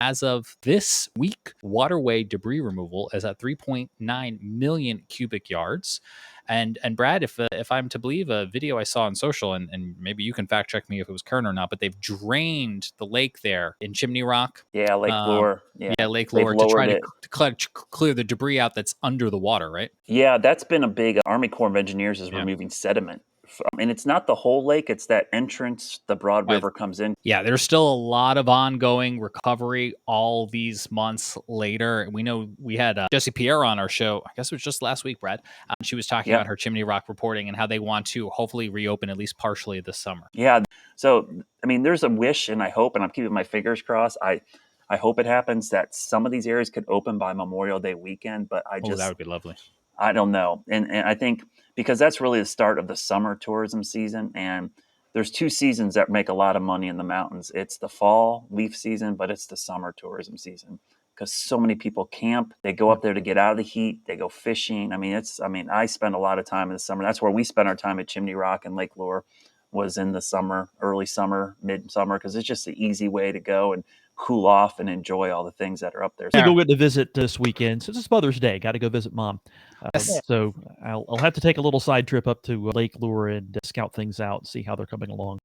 As of this week, waterway debris removal is at 3.9 million cubic yards. And Brad, if I'm to believe a video I saw on social, and maybe you can fact check me if it was current or not, but they've drained the lake there in Chimney Rock. Yeah, Lake Lure. Yeah, Lake they've Lure, to try lowered to it. clear the debris out that's under the water, right? Yeah, that's been a big Army Corps of Engineers is Yeah. removing sediment. And it's not the whole lake, it's that entrance the Broad Right. River comes in. Yeah, there's still a lot of ongoing recovery all these months later. We know we had Jessie Pierre on our show. I guess it was just last week, Brad. She was talking Yeah. about her Chimney Rock reporting and how they want to hopefully reopen at least partially this summer. Yeah. So, I mean, there's a wish and I hope, and I'm keeping my fingers crossed. I hope it happens that some of these areas could open by Memorial Day weekend, but That would be lovely. I don't know. And I think because that's really the start of the summer tourism season. And there's two seasons that make a lot of money in the mountains. It's the fall leaf season, but it's the summer tourism season because so many people camp. They go up there to get out of the heat. They go fishing. I spend a lot of time in the summer. That's where we spend our time at Chimney Rock and Lake Lure was in the summer, early summer, midsummer, because it's just the easy way to go and cool off and enjoy all the things that are up there. Go get to visit this weekend since it's Mother's Day. Got to go visit Mom. Yes. So I'll have to take a little side trip up to Lake Lure and scout things out, see how they're coming along.